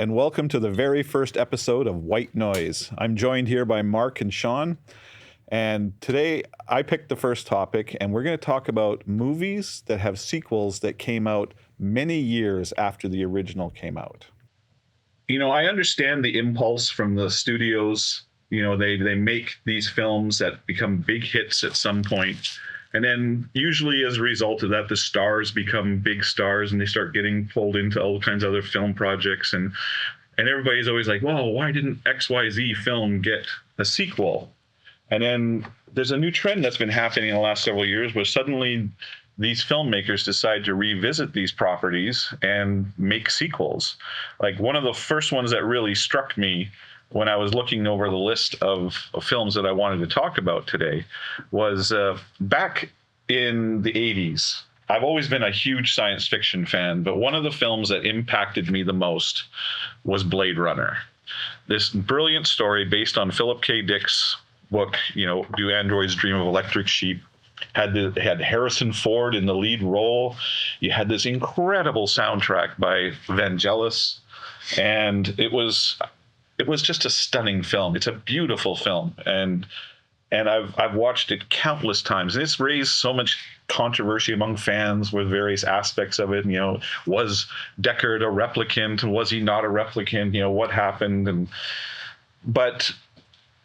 and welcome to the very first episode of White Noise. I'm joined here by Mark and Sean, and today I picked the first topic, and we're going to talk about movies that have sequels that came out many years after the original came out. You know, I understand the impulse from the studios. You know, they make these films that become big hits at some point. And then usually as a result of that, the stars become big stars and they start getting pulled into all kinds of other film projects. And everybody's always like, well, why didn't XYZ film get a sequel? And then there's a new trend that's been happening in the last several years where suddenly these filmmakers decide to revisit these properties and make sequels. Like one of the first ones that really struck me when I was looking over the list of films that I wanted to talk about today was back in the 80s. I've always been a huge science fiction fan, but one of the films that impacted me the most was Blade Runner. This brilliant story based on Philip K. Dick's book, you know, Do Androids Dream of Electric Sheep? Had Harrison Ford in the lead role. You had this incredible soundtrack by Vangelis, and it was just a stunning film. It's a beautiful film, and I've watched it countless times. And it's raised so much controversy among fans with various aspects of it. You know, was Deckard a replicant? Was he not a replicant? You know, what happened? But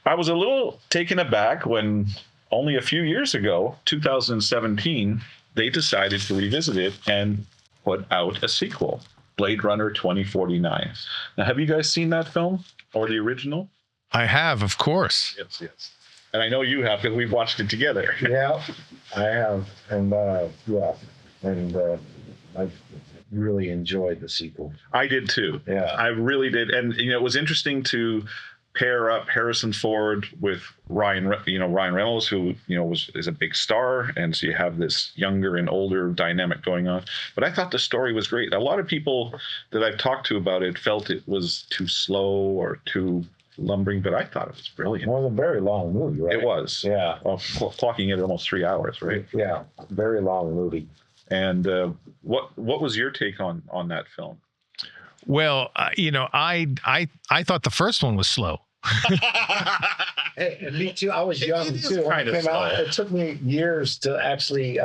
I was a little taken aback when only a few years ago, 2017, they decided to revisit it and put out a sequel, Blade Runner 2049. Now, have you guys seen that film or the original? I have, of course. Yes. And I know you have because we've watched it together. Yeah, I have. And I really enjoyed the sequel. I did too. Yeah. I really did. And, you know, it was interesting to pair up Harrison Ford with Ryan Reynolds, who, you know, is a big star. And so you have this younger and older dynamic going on. But I thought the story was great. A lot of people that I've talked to about it felt it was too slow or too lumbering, but I thought it was brilliant. It was a very long movie, right? It was. Yeah. Well, clocking it almost 3 hours, right? Yeah, very long movie. And what was your take on that film? Well, you know, I thought the first one was slow. Hey, me too. I was young too. Kind of slow. It took me years to actually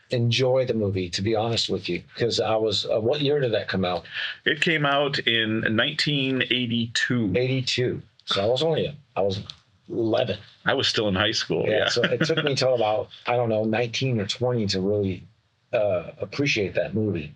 enjoy the movie, to be honest with you, because I was. What year did that come out? It came out in 1982. 82. So I was 11. I was still in high school. Yeah. So it took me till about 19 or 20 to really appreciate that movie.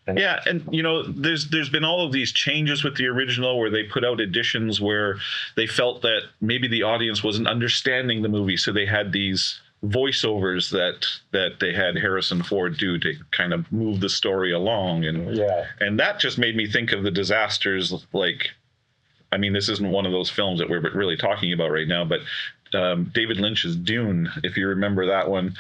Yeah, and you know, there's been all of these changes with the original where they put out editions where they felt that maybe the audience wasn't understanding the movie, so they had these voiceovers that they had Harrison Ford do to kind of move the story along, and that just made me think of the disasters. Like, I mean, this isn't one of those films that we're really talking about right now, but David Lynch's Dune, if you remember that one.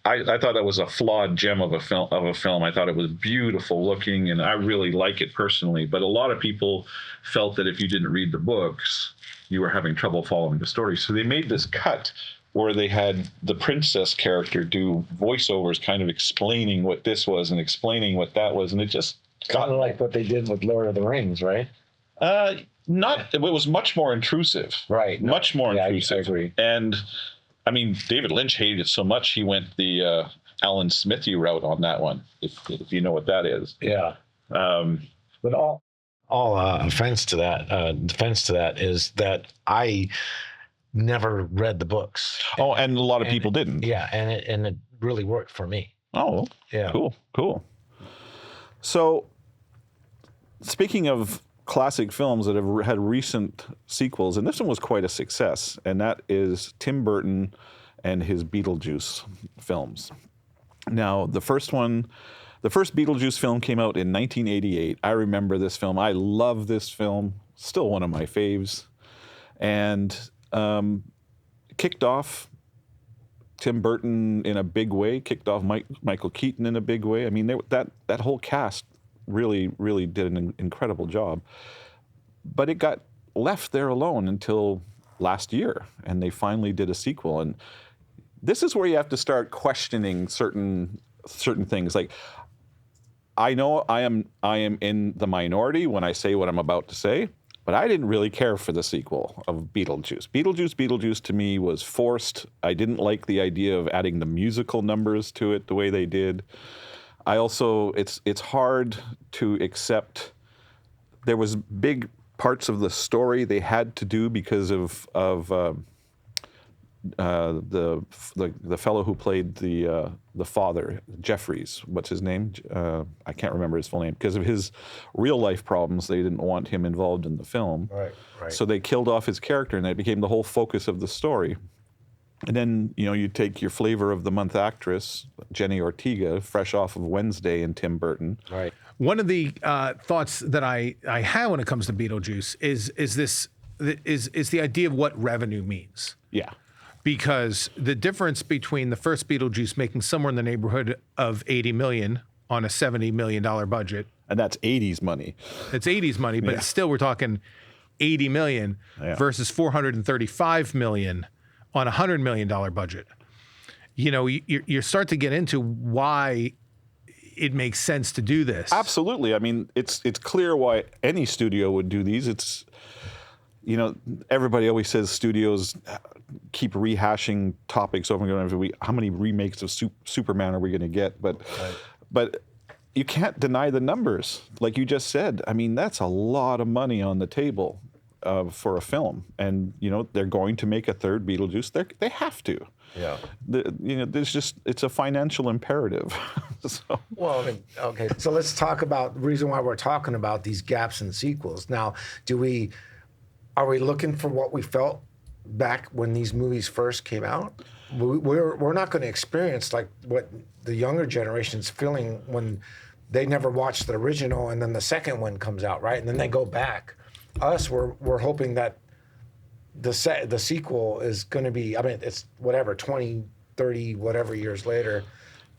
I thought that was a flawed gem of a film. I thought it was beautiful looking, and I really like it personally. But a lot of people felt that if you didn't read the books, you were having trouble following the story. So they made this cut where they had the princess character do voiceovers, kind of explaining what this was and explaining what that was, and it just kind of like what they did with Lord of the Rings, right? It was much more intrusive. Right. Much more intrusive. I agree. And I mean, David Lynch hated it so much he went the Alan Smithy route on that one, if you know what that is. Yeah. But all defense to that is that I never read the books. Oh, and a lot of people didn't. Yeah, and it really worked for me. Oh, yeah. Cool. So, speaking of classic films that have had recent sequels, and this one was quite a success, and that is Tim Burton and his Beetlejuice films. Now, the first Beetlejuice film came out in 1988. I remember this film. I love this film. Still one of my faves. And kicked off Tim Burton in a big way, kicked off Michael Keaton in a big way. I mean, that whole cast really did an incredible job. But it got left there alone until last year, and they finally did a sequel. And this is where you have to start questioning certain things. Like, I know I am in the minority when I say what I'm about to say, but I didn't really care for the sequel of Beetlejuice. Beetlejuice to me was forced. I didn't like the idea of adding the musical numbers to it the way they did. I also, it's hard to accept. There was big parts of the story they had to do because of the fellow who played the father, Jeffries. What's his name? I can't remember his full name. Because of his real life problems, they didn't want him involved in the film. Right. So they killed off his character, and that became the whole focus of the story. And then, you take your flavor of the month actress, Jenny Ortega, fresh off of Wednesday, and Tim Burton. Right. One of the thoughts that I have when it comes to Beetlejuice is the idea of what revenue means. Yeah. Because the difference between the first Beetlejuice making somewhere in the neighborhood of 80 million on a $70 million budget. And that's 80s money. It's 80s money, but still we're talking 80 million versus 435 million on a $100 million budget. You start to get into why it makes sense to do this. Absolutely. I mean, it's clear why any studio would do these. It's, everybody always says studios keep rehashing topics over and over every week. How many remakes of Superman are we going to get? But you can't deny the numbers. Like you just said, I mean, that's a lot of money on the table for a film. And, they're going to make a third Beetlejuice. They have to. Yeah. It's a financial imperative. So. Well, I mean, okay. So let's talk about the reason why we're talking about these gaps in sequels. Now, are we looking for what we felt back when these movies first came out? We're not going to experience like what the younger generation's feeling when they never watched the original and then the second one comes out, right? And then they go back. We're hoping that the sequel is going to be, I mean, it's whatever, 20, 30, whatever years later.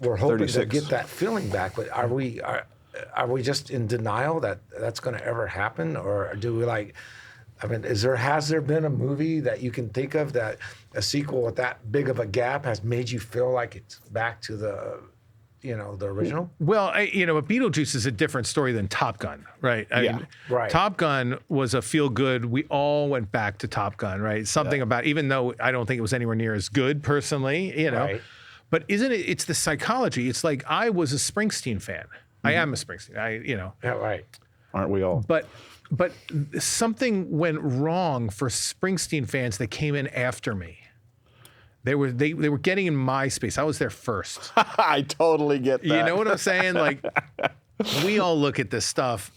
We're hoping 36. to get that feeling back. But are we just in denial that that's going to ever happen? Or do we has there been a movie that you can think of that a sequel with that big of a gap has made you feel like it's back to the original? Well, Beetlejuice is a different story than Top Gun, right? I mean, right. Top Gun was a feel good. We all went back to Top Gun, right? Something about, even though I don't think it was anywhere near as good personally, Right. But isn't it? It's the psychology. It's like I was a Springsteen fan. I am a Springsteen. Yeah, right. Aren't we all? But something went wrong for Springsteen fans that came in after me. They were getting in my space. I was there first. I totally get that. You know what I'm saying? Like, we all look at this stuff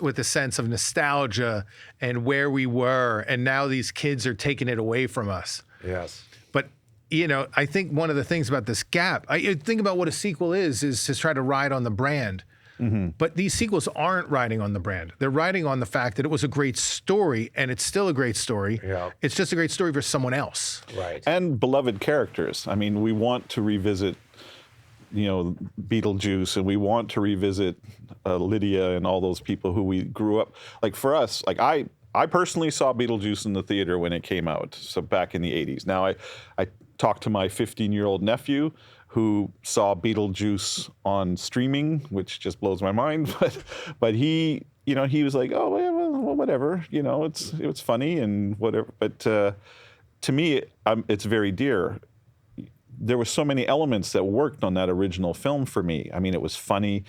with a sense of nostalgia and where we were, and now these kids are taking it away from us. Yes. But I think one of the things about this gap, I think about what a sequel is to try to ride on the brand. Mm-hmm. But these sequels aren't riding on the brand. They're riding on the fact that it was a great story, and it's still a great story. Yeah. It's just a great story for someone else. Right. And beloved characters. I mean, we want to revisit, Beetlejuice, and we want to revisit Lydia and all those people who we grew up. Like for us, like I personally saw Beetlejuice in the theater when it came out, so back in the 80s. Now I talked to my 15-year-old nephew who saw Beetlejuice on streaming, which just blows my mind. But he was like, oh, well, whatever. It was funny and whatever. But to me, it's very dear. There were so many elements that worked on that original film for me. I mean, it was funny.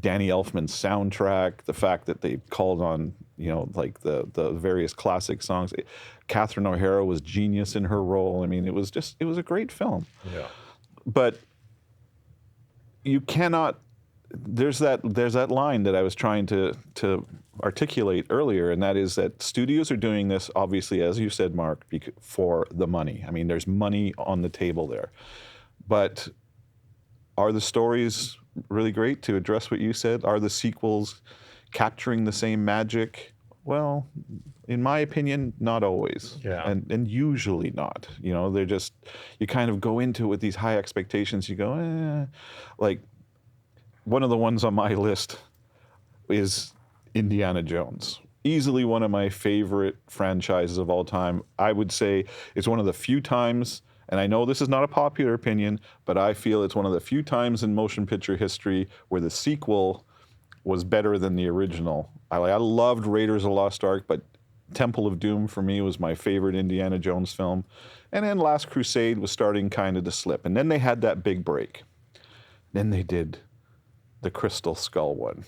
Danny Elfman's soundtrack, the fact that they called on, like the various classic songs. Catherine O'Hara was genius in her role. I mean, it was a great film. Yeah. But you cannot. There's that line that I was trying to articulate earlier, and that is that studios are doing this, obviously, as you said, Mark, for the money. I mean, there's money on the table there. But are the stories really great? To address what you said, are the sequels capturing the same magic? Well, in my opinion, not always. Yeah. And usually not. They're just, you kind of go into it with these high expectations. You go, like, one of the ones on my list is Indiana Jones. Easily one of my favorite franchises of all time. I would say it's one of the few times And I know this is not a popular opinion, but I feel it's one of the few times in motion picture history where the sequel was better than the original. I loved Raiders of the Lost Ark, but Temple of Doom for me was my favorite Indiana Jones film. And then Last Crusade was starting kind of to slip. And then they had that big break. Then they did the Crystal Skull one.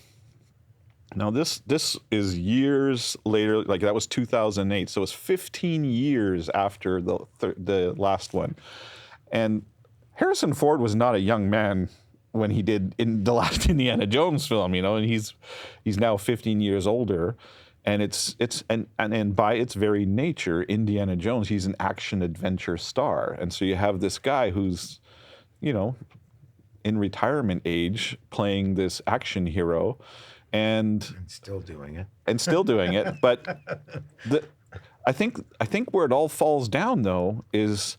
Now this is years later, like that was 2008, so it's 15 years after the last one. And Harrison Ford was not a young man when he did in the last Indiana Jones film, you know, and he's now 15 years older. And and by its very nature, Indiana Jones, he's an action adventure star. And so you have this guy who's, you know, in retirement age playing this action hero. And still doing it. But I think where it all falls down, though, is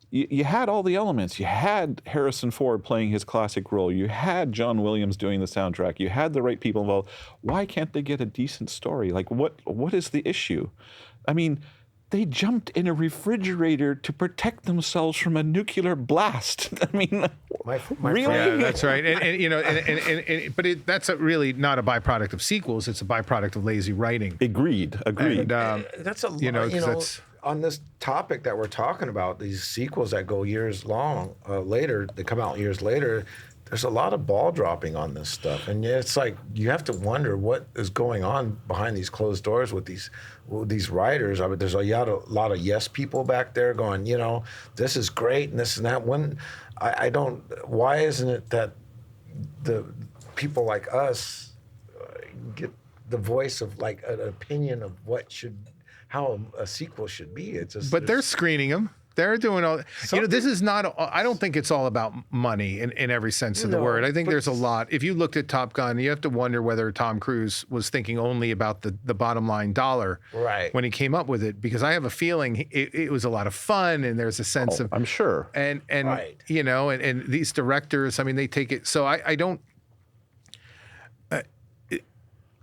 you had all the elements. You had Harrison Ford playing his classic role. You had John Williams doing the soundtrack. You had the right people involved. Why can't they get a decent story? Like, what is the issue? I mean, they jumped in a refrigerator to protect themselves from a nuclear blast. I mean, really? Yeah, that's right. And you know, but that's really not a byproduct of sequels. It's a byproduct of lazy writing. Agreed. And, that's a on this topic that we're talking about, these sequels that go years long later, they come out years later. There's a lot of ball dropping on this stuff, and it's like you have to wonder what is going on behind these closed doors with these writers. I mean, there's a lot of yes people back there going, you know, this is great and this and that. When I don't, why isn't it that the people like us get the voice of like an opinion of how a sequel should be? It's just, but they're screening them. They're doing all. You know, this is not. I don't think it's all about money in every sense of the word. I think there's a lot. If you looked at Top Gun, you have to wonder whether Tom Cruise was thinking only about the bottom line dollar when he came up with it. Because I have a feeling it was a lot of fun, and there's a sense of. I'm sure. And you know, and these directors. I mean, they take it. So I don't.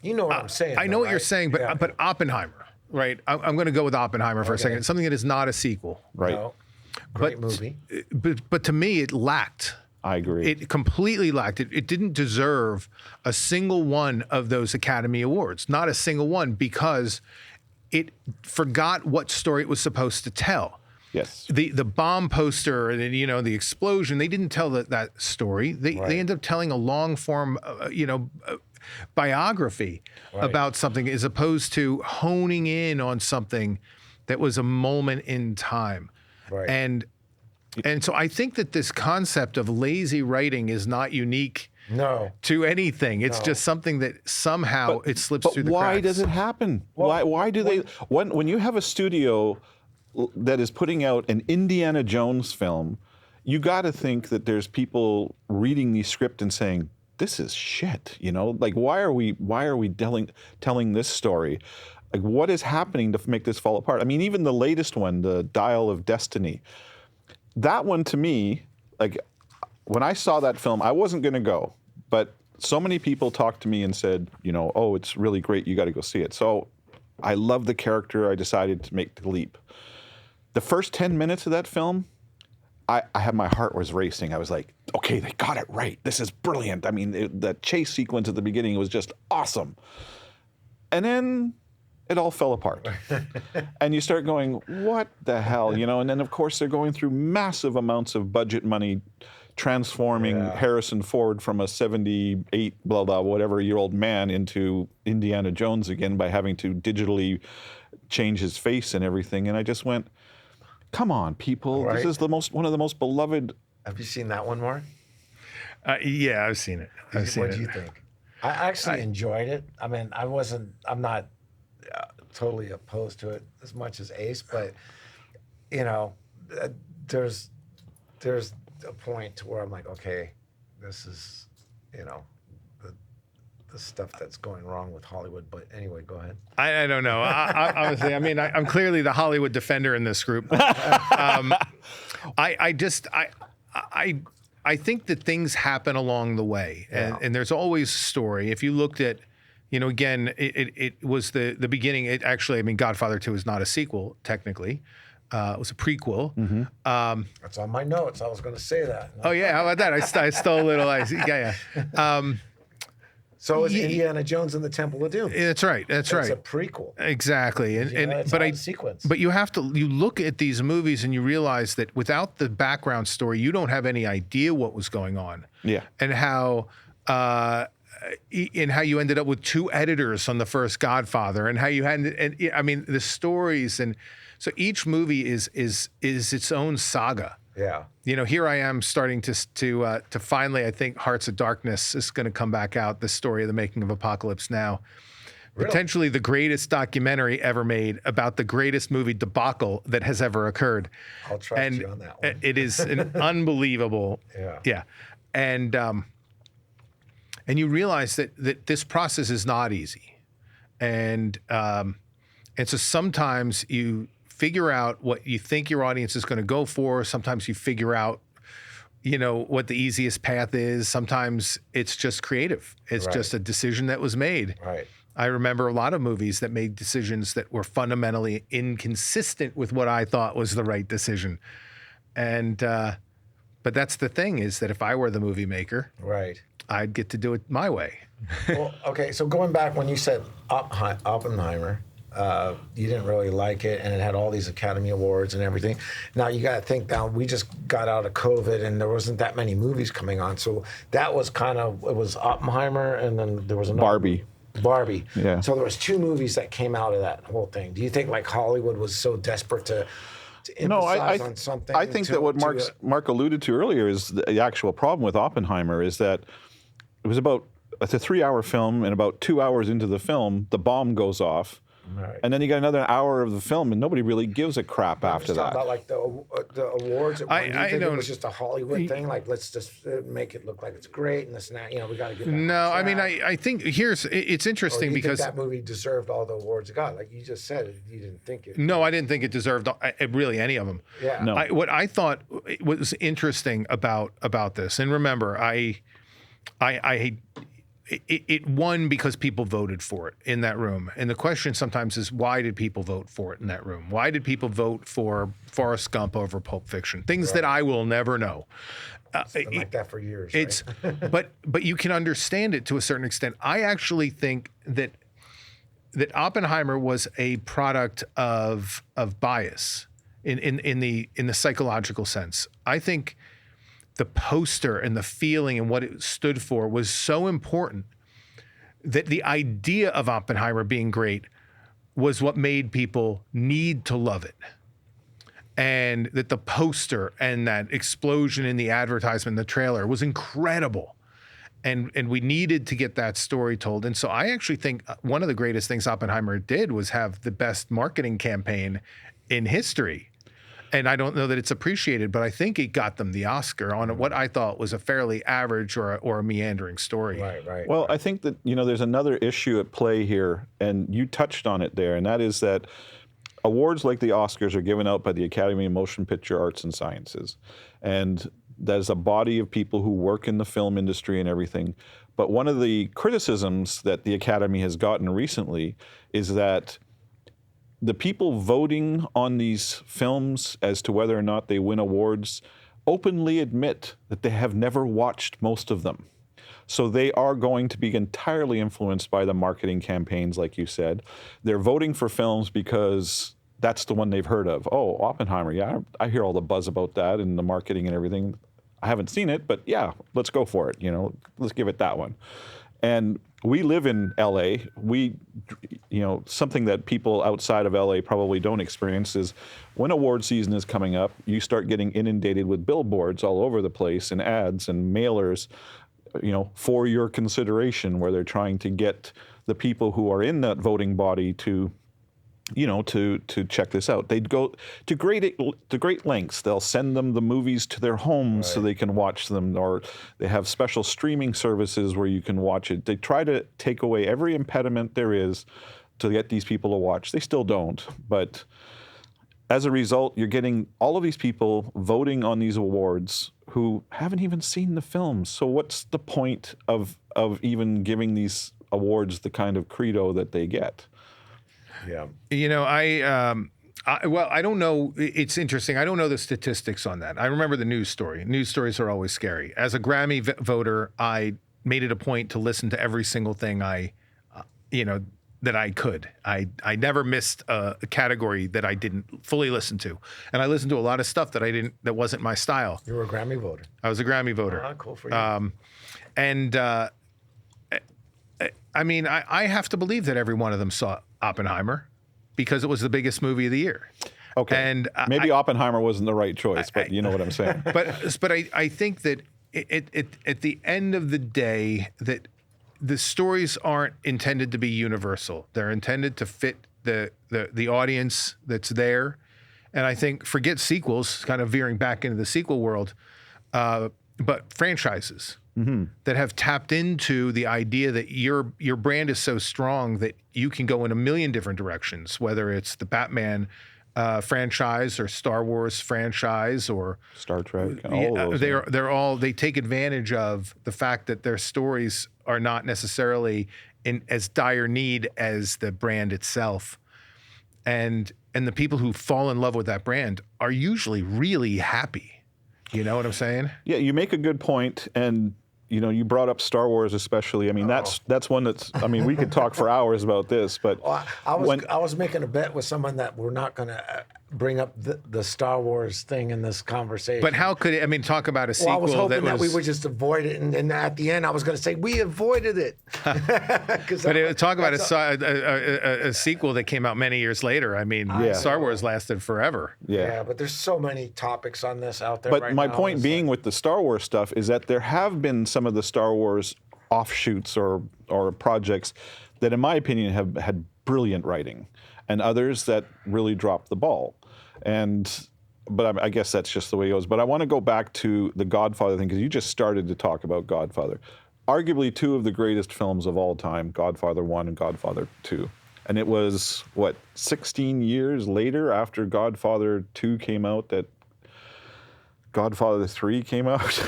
You know what I'm saying. I know what you're saying, but Oppenheimer. Right, I'm going to go with Oppenheimer for a second. Something that is not a sequel. Right, no. Great movie. But to me, it lacked. I agree. It completely lacked. It didn't deserve a single one of those Academy Awards. Not a single one, because it forgot what story it was supposed to tell. Yes. The bomb poster and you know the explosion. They didn't tell that story. They ended up telling a long form, biography about something, as opposed to honing in on something that was a moment in time. Right. And so I think that this concept of lazy writing is not unique to anything. It's just something that somehow it slips through the cracks. But why does it happen? Why do they when you have a studio that is putting out an Indiana Jones film, you got to think that there's people reading the script and saying, this is shit, you know? Like, why are we telling this story? Like, what is happening to make this fall apart? I mean, even the latest one, the Dial of Destiny, that one to me, like, when I saw that film, I wasn't going to go, but so many people talked to me and said, you know, oh, it's really great, you got to go see it. So I love the character, I decided to make the leap. The first 10 minutes of that film, I had, my heart was racing. I was like, okay, they got it right. This is brilliant. I mean, the chase sequence at the beginning was just awesome. And then it all fell apart. And you start going, what the hell, you know? And then, of course, they're going through massive amounts of budget money, transforming Harrison Ford from a 78, blah, blah, whatever-year-old man into Indiana Jones again by having to digitally change his face and everything. And I just went, come on, people. Right. This is one of the most beloved. Have you seen that one, Mark? Yeah, I've seen it. What do you think? I actually enjoyed it. I mean, I'm not totally opposed to it as much as Ace, but you know, there's a point to where I'm like, okay, this is, you know, the stuff that's going wrong with Hollywood. But anyway, go ahead. I don't know. Honestly, I mean, I'm clearly the Hollywood defender in this group. I think that things happen along the way, and there's always a story. If you looked at, you know, again, it was the beginning. It actually, I mean, Godfather 2 is not a sequel technically, It was a prequel. That's on my notes. I was going to say that. Oh yeah, how about that? I stole a little. Yeah. So is Indiana Jones and the Temple of Doom. That's right. That's right. It's a prequel. Exactly. It's But out of sequence. But you look at these movies and you realize that without the background story, you don't have any idea what was going on. Yeah. And how you ended up with 2 editors on the first Godfather, and how you had, and I mean, the stories, and so each movie is its own saga. Yeah. You know, here I am starting to finally, I think Hearts of Darkness is going to come back out, the story of the making of Apocalypse Now. Really? Potentially the greatest documentary ever made about the greatest movie debacle that has ever occurred. I'll trust you on that one. It is an unbelievable. Yeah. And you realize that this process is not easy. And so sometimes you figure out what you think your audience is going to go for. Sometimes you figure out, what the easiest path is. Sometimes it's just creative. It's just a decision that was made. Right. I remember a lot of movies that made decisions that were fundamentally inconsistent with what I thought was the right decision. And, but that's the thing, is that if I were the movie maker, right, I'd get to do it my way. Well, okay. So going back when you said Oppenheimer, you didn't really like it, and it had all these Academy Awards and everything. Now you got to think now, we just got out of COVID and there wasn't that many movies coming on. So that was it was Oppenheimer, and then there was another Barbie. Yeah. So there was 2 movies that came out of that whole thing. Do you think like Hollywood was so desperate to emphasize on something? I think that what Mark alluded to earlier is the actual problem with Oppenheimer is that it's a 3-hour film, and about 2 hours into the film, the bomb goes off. Right. And then you got another hour of the film, and nobody really gives a crap after that. About like the awards. I think it was just a Hollywood thing. Like, let's just make it look like it's great, and this and that. We got to get that. No, I mean, I think it's interesting because that movie deserved all the awards it got. Like you just said, you didn't think it. No, I didn't think it deserved really any of them. Yeah. No. What I thought was interesting about this, and remember, it won because people voted for it in that room. And the question sometimes is, why did people vote for it in that room? Why did people vote for Forrest Gump over Pulp Fiction? Things that I will never know. It's been like that for years. It's, right? but you can understand it to a certain extent. I actually think that Oppenheimer was a product of bias in the psychological sense. I think the poster and the feeling and what it stood for was so important that the idea of Oppenheimer being great was what made people need to love it. And that the poster and that explosion in the advertisement, the trailer, was incredible. And we needed to get that story told. And so I actually think one of the greatest things Oppenheimer did was have the best marketing campaign in history. And I don't know that it's appreciated, but I think it got them the Oscar on what I thought was a fairly average or a meandering story. Right. Well, I think that, there's another issue at play here, and you touched on it there, and that is that awards like the Oscars are given out by the Academy of Motion Picture Arts and Sciences. And there's a body of people who work in the film industry and everything. But one of the criticisms that the Academy has gotten recently is that the people voting on these films as to whether or not they win awards openly admit that they have never watched most of them. So they are going to be entirely influenced by the marketing campaigns, like you said. They're voting for films because that's the one they've heard of. Oh, Oppenheimer, yeah, I hear all the buzz about that and the marketing and everything. I haven't seen it, but yeah, let's go for it. Let's give it that one. And we live in LA. Something that people outside of LA probably don't experience is when award season is coming up, you start getting inundated with billboards all over the place and ads and mailers, for your consideration, where they're trying to get the people who are in that voting body to check this out. They'd go to great lengths. They'll send them the movies to their homes so they can watch them, or they have special streaming services where you can watch it. They try to take away every impediment there is to get these people to watch. They still don't, but as a result, you're getting all of these people voting on these awards who haven't even seen the films. So what's the point of even giving these awards the kind of credo that they get? Yeah. Well, I don't know. It's interesting. I don't know the statistics on that. I remember the news story. News stories are always scary. As a Grammy voter, I made it a point to listen to every single thing that I could. I never missed a category that I didn't fully listen to, and I listened to a lot of stuff that wasn't my style. You were a Grammy voter. I was a Grammy voter. Cool for you. I have to believe that every one of them saw Oppenheimer because it was the biggest movie of the year. Okay. And maybe Oppenheimer wasn't the right choice, but you know what I'm saying. But I think that at the end of the day, that the stories aren't intended to be universal. They're intended to fit the audience that's there. And I think, forget sequels, kind of veering back into the sequel world, but franchises that have tapped into the idea that your brand is so strong that you can go in a million different directions, whether it's the Batman franchise or Star Wars franchise or Star Trek, all of those. They take advantage of the fact that their stories are not necessarily in as dire need as the brand itself. And the people who fall in love with that brand are usually really happy. You know what I'm saying? Yeah, you make a good point, and you brought up Star Wars especially. I mean, that's one that's. I mean, we could talk for hours about this, but I was making a bet with someone that we're not going to bring up the Star Wars thing in this conversation. But how could it? I mean, talk about a sequel. I was hoping that we would just avoid it, and at the end, I was going to say we avoided it. But talk about a sequel that came out many years later. I mean, Star Wars lasted forever. Yeah, but there's so many topics on this out there. But my point being with the Star Wars stuff is that there have been some of the Star Wars offshoots or projects that, in my opinion, have had brilliant writing, and others that really dropped the ball. But I guess that's just the way it goes. But I want to go back to the Godfather thing, because you just started to talk about Godfather. Arguably two of the greatest films of all time, Godfather 1 and Godfather 2. And it was, 16 years later after Godfather 2 came out that Godfather 3 came out.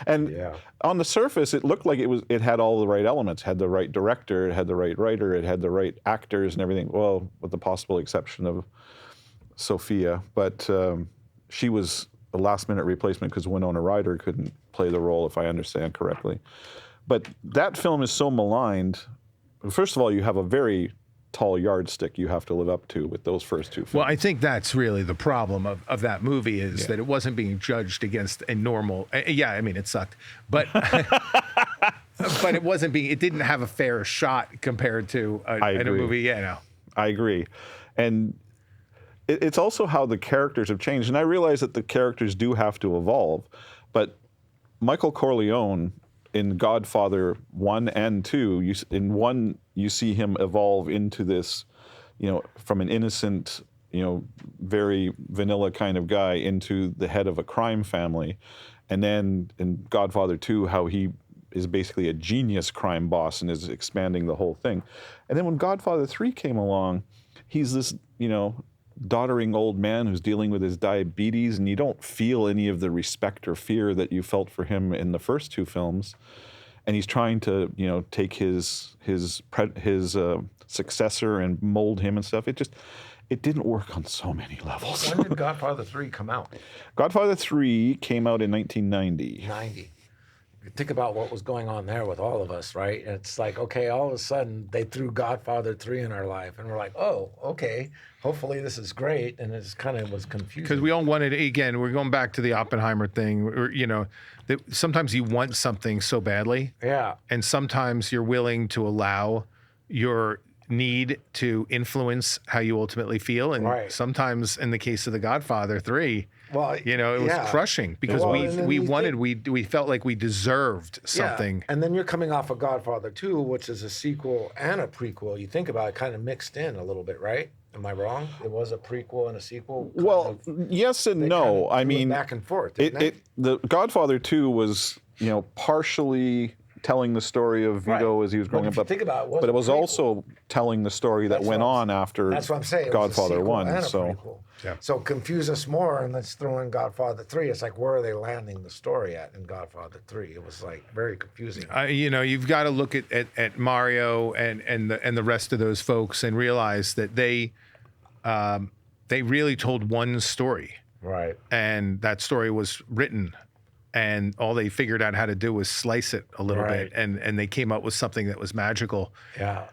And on the surface, it looked like it had all the right elements. It had the right director, it had the right writer, it had the right actors and everything. Well, with the possible exception of Sophia, but she was a last-minute replacement because Winona Ryder couldn't play the role, if I understand correctly. But that film is so maligned. First of all, you have a very tall yardstick you have to live up to with those first two films. Well, I think that's really the problem of that movie is that it wasn't being judged against a normal. I mean, it sucked, but but it didn't have a fair shot compared to a movie. Yeah, no, I agree, and it's also how the characters have changed. And I realize that the characters do have to evolve, but Michael Corleone in Godfather 1 and 2, in 1, you see him evolve into this, from an innocent, very vanilla kind of guy into the head of a crime family. And then in Godfather 2, how he is basically a genius crime boss and is expanding the whole thing. And then when Godfather 3 came along, he's this, doddering old man who's dealing with his diabetes, and you don't feel any of the respect or fear that you felt for him in the first two films. And he's trying to, take his successor and mold him and stuff. It didn't work on so many levels. When did Godfather 3 come out? Godfather 3 came out in 1990. 90. Think about what was going on there with all of us, right? It's like, okay, all of a sudden they threw Godfather 3 in our life, and we're like, oh, okay, hopefully this is great, and it just kind of was confusing. Because we all wanted, again, we're going back to the Oppenheimer thing, that sometimes you want something so badly, and sometimes you're willing to allow your need to influence how you ultimately feel, and sometimes in the case of the Godfather 3, it was crushing because we felt like we deserved something. And then you're coming off of Godfather 2, which is a sequel and a prequel. You think about it, kind of mixed in a little bit, right? Am I wrong? It was a prequel and a sequel. Yes and no. I mean, back and forth. The Godfather 2 was, partially telling the story of Vito as he was growing up. Think about it, but it was also telling the story that went on after that's what I'm saying. Godfather 1. So confuse us more, and let's throw in Godfather 3. It's like, where are they landing the story at in Godfather 3? It was like very confusing. You've got to look at Mario and the rest of those folks and realize that they they really told one story. Right. And that story was written, and all they figured out how to do was slice it a little bit, and they came up with something that was magical. Yeah.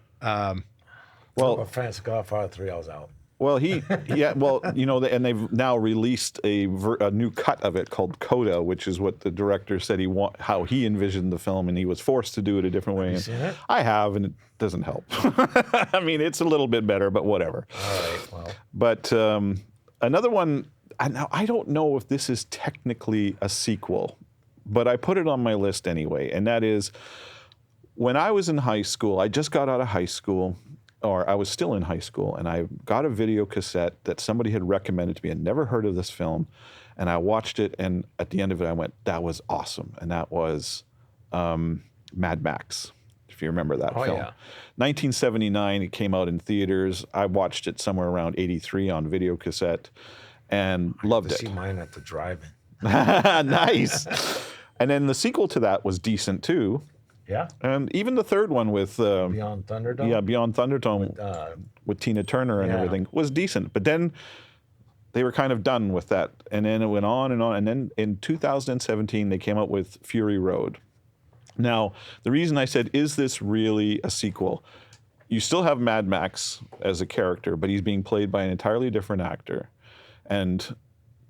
Well, France Godfather 3, I was out. Well, and they've now released a new cut of it called Coda, which is what the director said how he envisioned the film, and he was forced to do it a different way. Have you seen it? I have, and it doesn't help. I mean, it's a little bit better, but whatever. All right, well. But another one, now I don't know if this is technically a sequel, but I put it on my list anyway, and that is when I was in high school, I just got out of high school, or I was still in high school, and I got a video cassette that somebody had recommended to me. I'd never heard of this film, and I watched it, and at the end of it, I went, that was awesome. And that was Mad Max, if you remember that film. Yeah. 1979, it came out in theaters. I watched it somewhere around 83 on video cassette and loved it. I see mine at the drive-in. Nice. And then the sequel to that was decent, too. Yeah. And even the third one with Beyond Thunderdome. Yeah, Beyond Thunderdome with Tina Turner and everything was decent. But then they were kind of done with that, and then it went on and on. And then in 2017, they came out with Fury Road. Now, the reason I said, is this really a sequel? You still have Mad Max as a character, but he's being played by an entirely different actor, and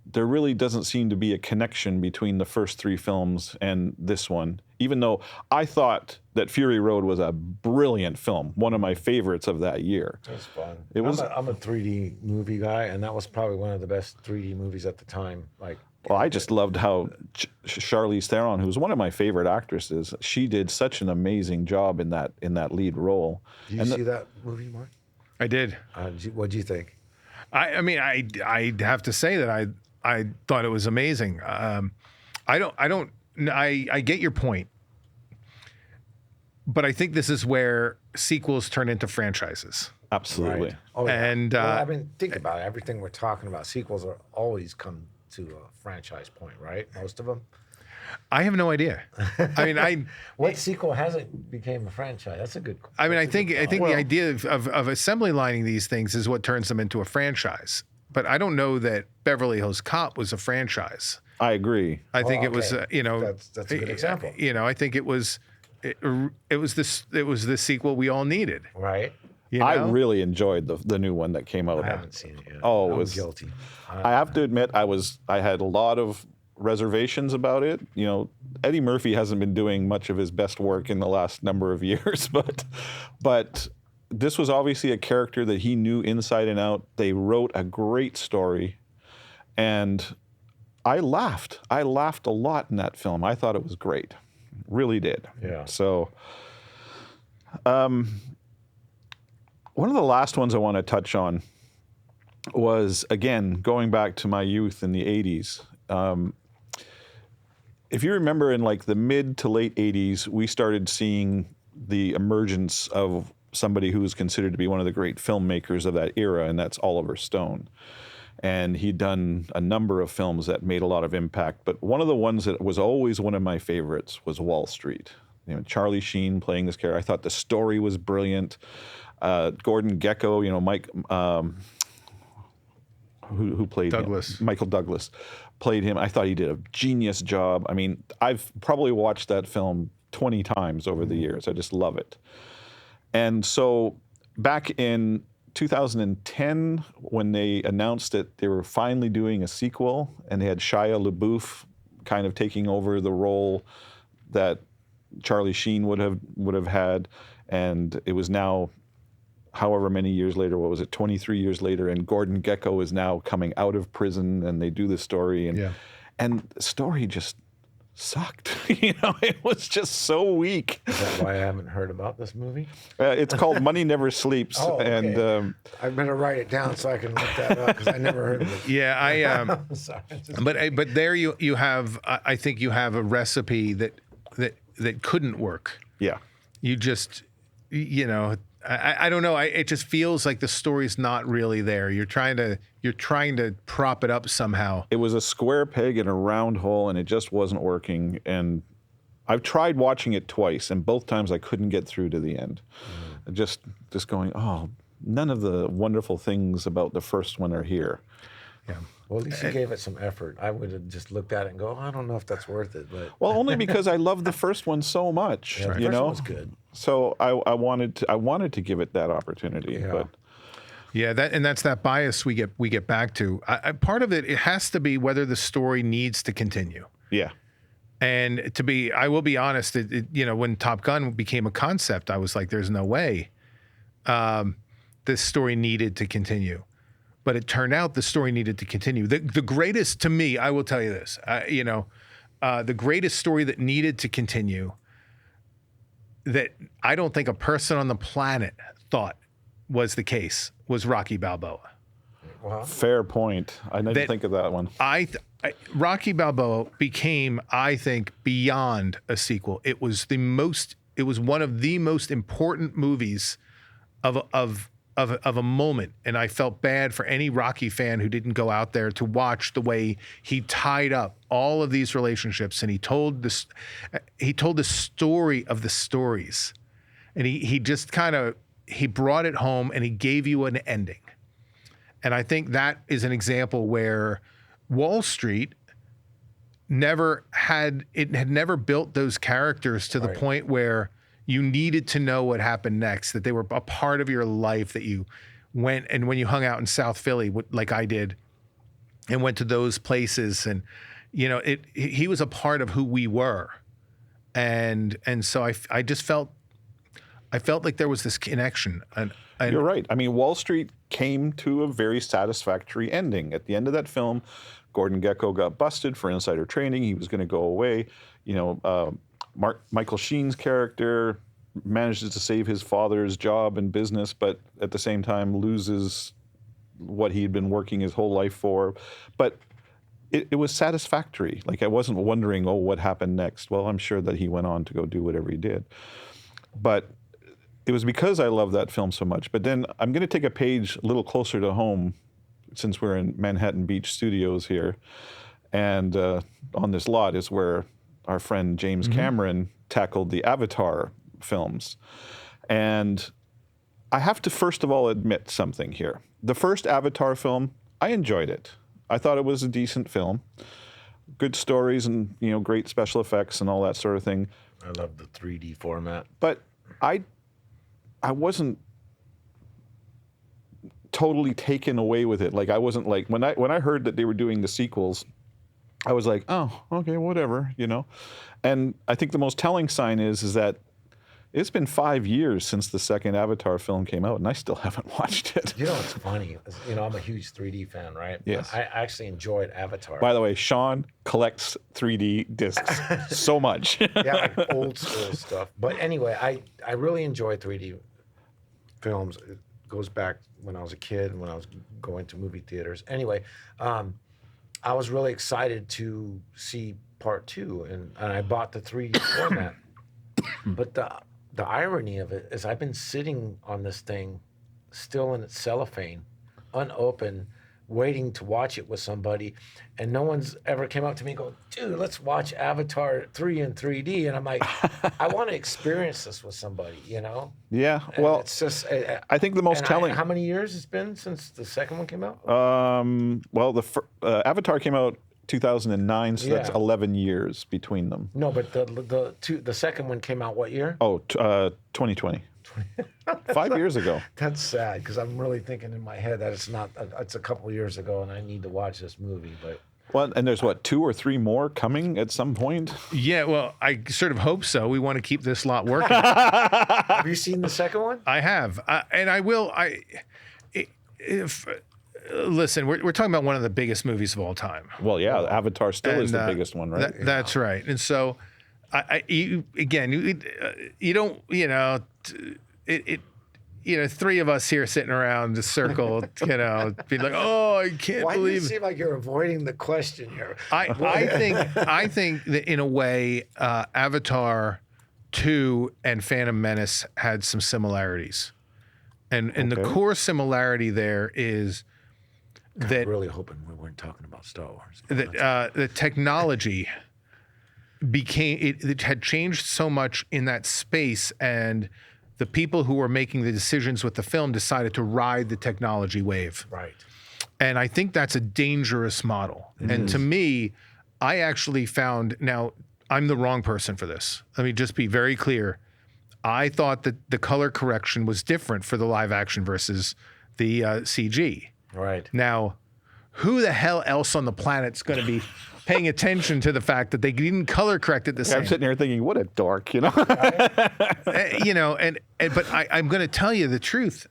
there really doesn't seem to be a connection between the first three films and this one, even though I thought that Fury Road was a brilliant film, one of my favorites of that year. It was fun. It was. I'm a 3D movie guy, and that was probably one of the best 3D movies at the time. Well, I just loved how Charlize Theron, who's one of my favorite actresses, she did such an amazing job in that lead role. Did you see that movie, Mark? I did. What do you think? I mean, I have to say that I thought it was amazing. I get your point, but I think this is where sequels turn into franchises. Absolutely. Right. Oh, yeah. And well, I mean, think about it. Everything we're talking about, sequels are always come to a franchise point, right? Most of them. I have no idea. I mean, what sequel hasn't became a franchise? That's a good. I mean, I think the idea of assembly lining these things is what turns them into a franchise. But I don't know that Beverly Hills Cop was a franchise. I agree. I think it was, that's a good example. I think it was the sequel we all needed. Right. You know? I really enjoyed the new one that came out. I haven't seen it yet. Oh, I'm it was guilty. I have to admit, I had a lot of reservations about it. You know, Eddie Murphy hasn't been doing much of his best work in the last number of years, but this was obviously a character that he knew inside and out. They wrote a great story, and I laughed. I laughed a lot in that film. I thought it was great. Really did. Yeah. So, one of the last ones I want to touch on was, again, going back to my youth in the 80s. If you remember, in like the mid to late 80s, we started seeing the emergence of somebody who was considered to be one of the great filmmakers of that era, and that's Oliver Stone. And he'd done a number of films that made a lot of impact, but one of the ones that was always one of my favorites was Wall Street. You know, Charlie Sheen playing this character. I thought the story was brilliant. Gordon Gekko, Mike, who played Douglas. Michael Douglas played him. I thought he did a genius job. I mean, I've probably watched that film 20 times over the years. I just love it. And so back in 2010, when they announced that they were finally doing a sequel, and they had Shia LaBeouf kind of taking over the role that Charlie Sheen would have had, and it was now however many years later, 23 years later, and Gordon Gekko is now coming out of prison, and they do the story, and the story just sucked. It was just so weak. Is that why I haven't heard about this movie? It's called Money Never Sleeps. Oh, okay. And I better write it down so I can look that up, because I never heard of it. Yeah, Sorry. but there you have, I think you have a recipe that couldn't work. yeah. You just, I don't know. It just feels like the story's not really there. You're trying to prop it up somehow. It was a square peg in a round hole, and it just wasn't working. And I've tried watching it twice, and both times I couldn't get through to the end. Just going, oh, none of the wonderful things about the first one are here. Yeah. Well, at least you gave it some effort. I would have just looked at it and go, I don't know if that's worth it. But Well, only because I love the first one so much. yeah, the you first know, one was good. So I wanted to give it that opportunity. Yeah. But Yeah, that's that bias we get back to. Part of it has to be whether the story needs to continue. yeah, And I will be honest. When Top Gun became a concept, I was like, "There's no way this story needed to continue." But it turned out the story needed to continue. The greatest, to me, I will tell you this. The greatest story that needed to continue, that I don't think a person on the planet thought was the case, was Rocky Balboa. Well, fair point. I didn't think of that one. Rocky Balboa became, I think, beyond a sequel. It was one of the most important movies of a moment, and I felt bad for any Rocky fan who didn't go out there to watch the way he tied up all of these relationships, and he told the story of the stories, and he just kind of brought it home, and he gave you an ending. And I think that is an example where Wall Street had never built those characters to the point where you needed to know what happened next, that they were a part of your life, that you went, and when you hung out in South Philly, like I did, and went to those places, and he was a part of who we were, and so I just felt like there was this connection. And You're right. I mean, Wall Street came to a very satisfactory ending. At the end of that film, Gordon Gekko got busted for insider trading. He was going to go away. Michael Sheen's character manages to save his father's job and business, but at the same time loses what he had been working his whole life for. But it was satisfactory. Like, I wasn't wondering, what happened next? Well, I'm sure that he went on to go do whatever he did. But it was because I love that film so much. But then I'm going to take a page a little closer to home, since we're in Manhattan Beach Studios here. And on this lot is where our friend James Cameron tackled the Avatar films. And I have to first of all admit something here. The first Avatar film, I enjoyed it. I thought it was a decent film. Good stories and, great special effects and all that sort of thing. I love the 3D format. But I wasn't totally taken away with it. Like, I wasn't like, when I heard that they were doing the sequels, I was like, oh, okay, whatever, And I think the most telling sign is that it's been 5 years since the second Avatar film came out, and I still haven't watched it. It's funny. I'm a huge 3D fan, right? Yes. I actually enjoyed Avatar. By the way, Sean collects 3D discs so much. Yeah, like old school stuff. But anyway, I really enjoy 3D films. It goes back when I was a kid and when I was going to movie theaters. Anyway, I was really excited to see part 2, and I bought the 3D format. But the irony of it is I've been sitting on this thing still in its cellophane, unopened, waiting to watch it with somebody, and no one's ever came up to me and go, dude, let's watch Avatar 3 in 3D. And I'm like, I want to experience this with somebody, Yeah, And well, it's just, I think the most telling... how many years it's been since the second one came out? Well, Avatar came out 2009, so that's Yeah. 11 years between them. No, but the second one came out what year? Oh, 2020. 5 years ago. That's sad, because I'm really thinking in my head that it's a couple years ago and I need to watch this movie. But Well, and there's 2 or 3 more coming at some point? Yeah, well, I sort of hope so. We want to keep this lot working. have you seen the second one? I have, and I will. Listen, we're talking about one of the biggest movies of all time. Well, yeah, Avatar still is the And, biggest one, right? That's right. And so, you don't, three of us here sitting around the circle, be like, oh, I can't Why believe. does it seem like you're avoiding the question here? I think that in a way, Avatar 2 and Phantom Menace had some similarities, and the core similarity there is that I'm really hoping we weren't talking about Star Wars. that the technology it had changed so much in that space, and the people who were making the decisions with the film decided to ride the technology wave. Right. And I think that's a dangerous model. And to me, I actually found, now I'm the wrong person for this. Let me just be very clear. I thought that the color correction was different for the live action versus the CG. Right. Now, who the hell else on the planet's going to be paying attention to the fact that they didn't color correct it the same? I'm sitting here thinking, what a dork, but I'm going to tell you the truth.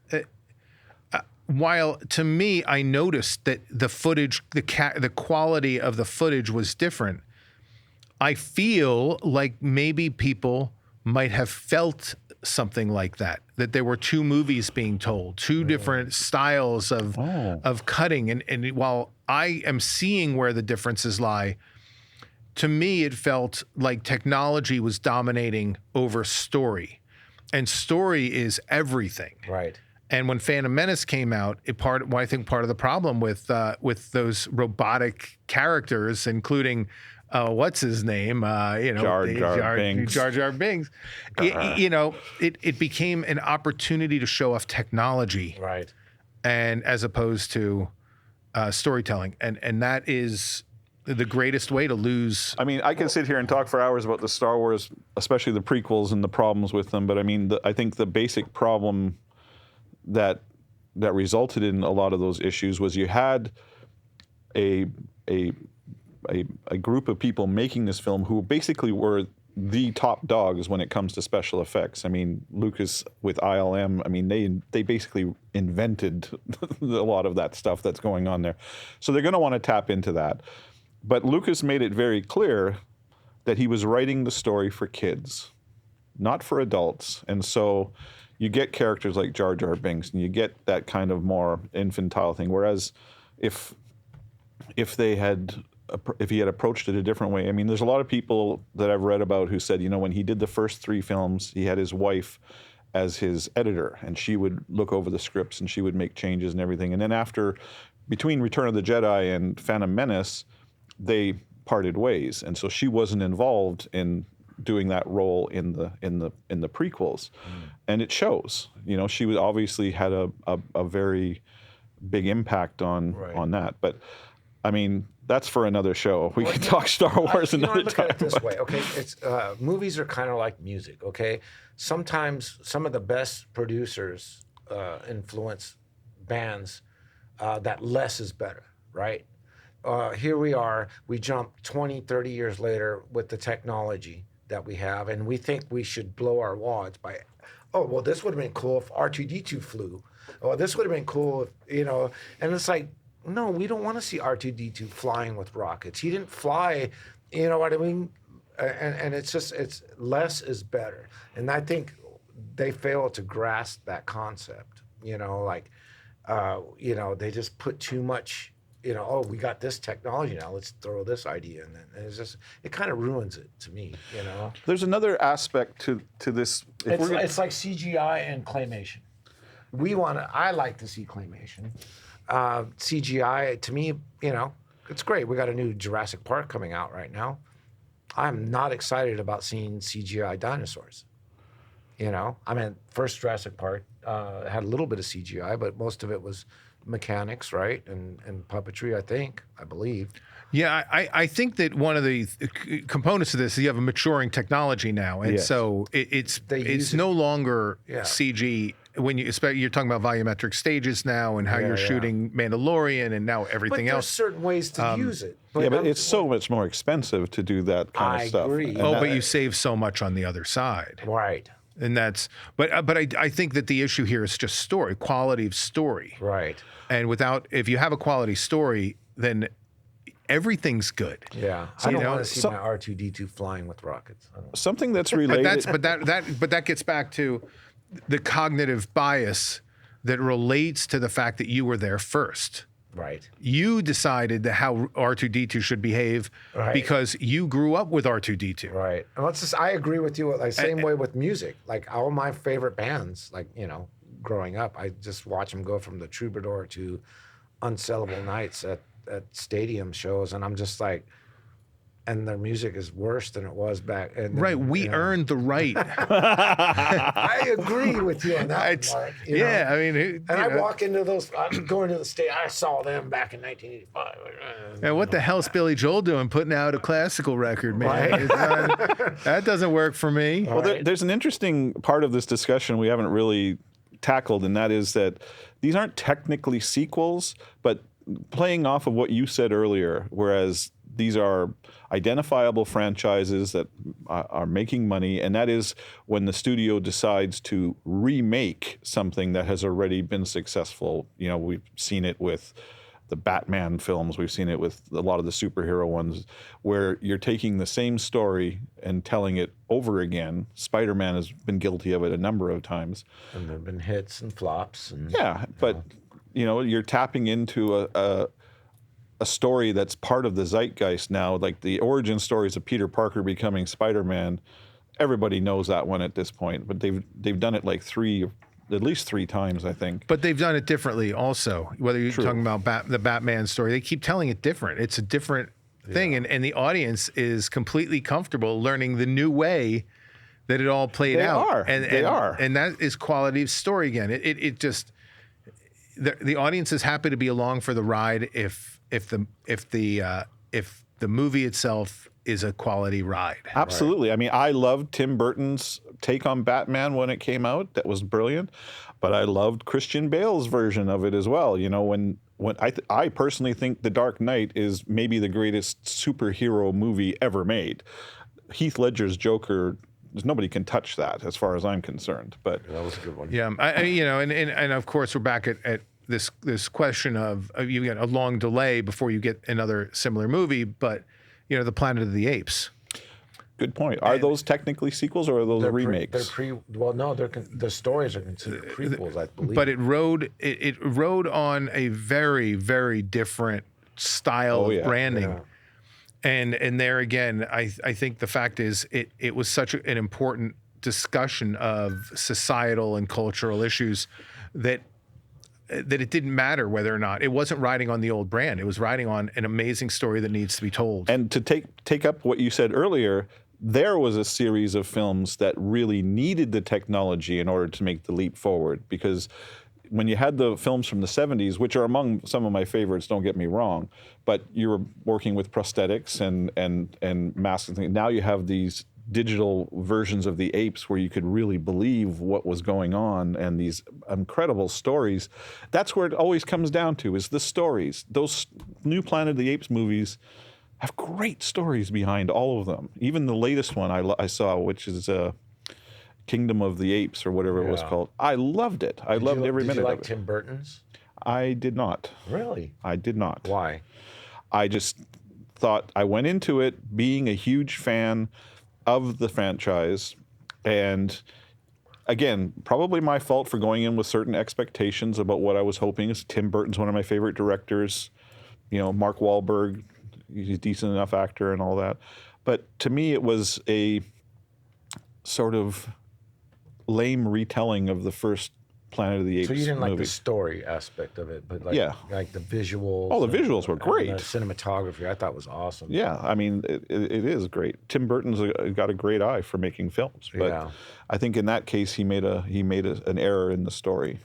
While to me, I noticed that the footage, the quality of the footage was different. I feel like maybe people might have felt something like that there were two movies being told, two different styles of cutting. And while I am seeing where the differences lie, to me, it felt like technology was dominating over story, and story is everything. Right. And when Phantom Menace came out, I think part of the problem with those robotic characters, including what's his name? Jar Jar Binks. Jar Jar Binks. It became an opportunity to show off technology, Right. and as opposed to storytelling, and that is the greatest way to lose. I mean, I can sit here and talk for hours about the Star Wars, especially the prequels and the problems with them. But I mean, I think the basic problem that resulted in a lot of those issues was you had a group of people making this film who basically were the top dogs when it comes to special effects. I mean, Lucas with ILM, I mean, they basically invented a lot of that stuff that's going on there. So they're going to want to tap into that. But Lucas made it very clear that he was writing the story for kids, not for adults. And so you get characters like Jar Jar Binks, and you get that kind of more infantile thing. Whereas if he had approached it a different way, I mean, there's a lot of people that I've read about who said, when he did the first 3 films, he had his wife as his editor, and she would look over the scripts and she would make changes and everything. And then between Return of the Jedi and Phantom Menace, they parted ways, and so she wasn't involved in doing that role in the prequels, and it shows. She was obviously had a very big impact on that. But I mean, that's for another show. We could talk Star Wars another time. Look at it this way, okay? It's movies are kind of like music, okay? Sometimes some of the best producers influence bands that less is better, right? Here we are, we jump 20, 30 years later with the technology that we have, and we think we should blow our wads by, this would have been cool if R2-D2 flew. Oh, this would have been cool if, and it's like, no, we don't want to see R2-D2 flying with rockets. He didn't fly, you know what I mean? And it's less is better. And I think they fail to grasp that concept, they just put too much, we got this technology now, let's throw this idea in. And it kind of ruins it to me, There's another aspect to this. It's like CGI and claymation. I like to see claymation. CGI, to me, it's great. We got a new Jurassic Park coming out right now. I'm not excited about seeing CGI dinosaurs. First Jurassic Park had a little bit of CGI, but most of it was mechanics, right? And puppetry, I believe. Yeah, I think that one of the components of this is you have a maturing technology now, and so it's no longer CG. When you're talking about volumetric stages now, and how you're shooting Mandalorian, and now everything else. There's certain ways to use it. But it's so much more expensive to do that kind of stuff. I agree. But you save so much on the other side. Right. And that's, but I think that the issue here is just story, quality of story. Right. And if you have a quality story, then everything's good. Yeah. I don't want to see my R2-D2 flying with rockets. Something that's related. But that gets back to the cognitive bias that relates to the fact that you were there first. Right. You decided how R2-D2 should behave because you grew up with R2-D2. Right. And I agree with you. Same way with music. Like all my favorite bands, growing up, I just watch them go from the Troubadour to Unsellable Nights at stadium shows, and I'm just like, and their music is worse than it was back. And Right, we earned the right. I agree with you on that, Mark. You know? I mean, And I walk into those. I'm going to the state. I saw them back in 1985. and what the hell's Billy Joel doing putting out a classical record, man? Right. It's not- that doesn't work for me. Well, there's an interesting part of this discussion we haven't really tackled, and that is that these aren't technically sequels, but playing off of what you said earlier, whereas these are identifiable franchises that are making money, and that is when the studio decides to remake something that has already been successful. You know, we've seen it with the Batman films, we've seen it with a lot of the superhero ones, where you're taking the same story and telling it over again. Spider-Man has been guilty of it a number of times. And there have been hits and flops. And, Yeah, but you know, you're tapping into a story that's part of the zeitgeist now, like the origin stories of Peter Parker becoming Spider-Man. Everybody knows that one at this point, but they've done it like at least three times, I think. But they've done it differently also. Whether you're talking about the Batman story, they keep telling it different. It's a different thing, and the audience is completely comfortable learning the new way that it all played out. They are. And that is quality of story again. It just the audience is happy to be along for the ride if the movie itself is a quality ride. Absolutely. I mean, I loved Tim Burton's take on Batman when it came out. That was brilliant. But I loved Christian Bale's version of it as well. You know, when I personally think The Dark Knight is maybe the greatest superhero movie ever made. Heath Ledger's Joker, nobody can touch that as far as I'm concerned. But that was a good one. Yeah, and of course we're back at this question of you get a long delay before you get another similar movie, but you know, the Planet of the Apes. Good point. Are those technically sequels or are those remakes? The stories are considered prequels, I believe. But it rode on a very, very different style of branding. Yeah. And there again, I think the fact is it was such an important discussion of societal and cultural issues that it didn't matter whether or not it wasn't riding on the old brand. It was riding on an amazing story that needs to be told. And to take up what you said earlier, there was a series of films that really needed the technology in order to make the leap forward. Because when you had the films from the 70s, which are among some of my favorites, don't get me wrong, but you were working with prosthetics and masks and things. Now you have these digital versions of the apes where you could really believe what was going on and these incredible stories. That's where it always comes down to, is the stories. Those new Planet of the Apes movies have great stories behind all of them. Even the latest one I saw, which is Kingdom of the Apes or whatever it was called. I loved it. I loved every minute of it. Did you like Tim Burton's? I did not. Really? I did not. Why? I just thought, I went into it being a huge fan of the franchise, and again, probably my fault for going in with certain expectations about what I was hoping. Tim Burton's one of my favorite directors. You know, Mark Wahlberg, he's a decent enough actor and all that. But to me, it was a sort of lame retelling of the first Planet of the Apes So you didn't like movie. the story aspect of it, but like, like the visuals. Oh, the visuals were great. And the cinematography, I thought was awesome. Yeah, I mean, it is great. Tim Burton's got a great eye for making films, but I think in that case he made an error in the story.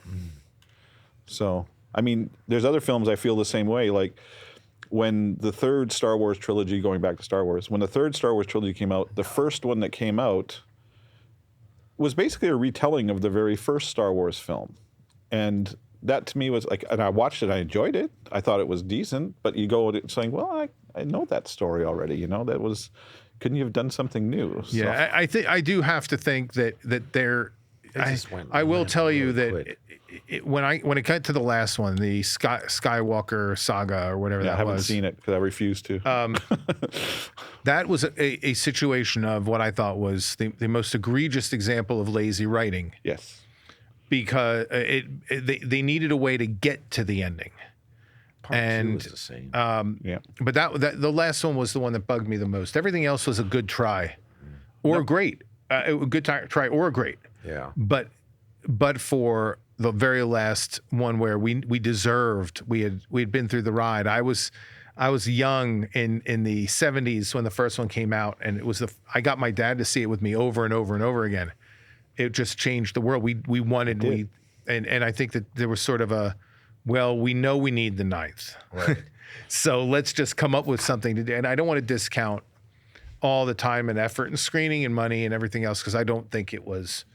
So, I mean, there's other films I feel the same way. Like when the third Star Wars trilogy, going back to Star Wars, when the third Star Wars trilogy came out, the first one that came out was basically a retelling of the very first Star Wars film. And that to me was like, and I watched it, I enjoyed it. I thought it was decent, but you go saying, well, I know that story already, you know, couldn't you have done something new? So. Yeah, I think I do have to think that there. I will tell you that when it got to the last one, the Skywalker saga or whatever that was. I haven't seen it because I refuse to. That was a situation of what I thought was the most egregious example of lazy writing. Yes. Because they needed a way to get to the ending. Part two was the same. But that the last one was the one that bugged me the most. Everything else was a good try, or great, a good try or great. Yeah. But for the very last one where we deserved, we had been through the ride. I was young in the 70s when the first one came out, and it was I got my dad to see it with me over and over and over again. It just changed the world. We wanted and I think that there was sort of we know we need the ninth. Right. So let's just come up with something to do. And I don't want to discount all the time and effort and screening and money and everything else, because I don't think it was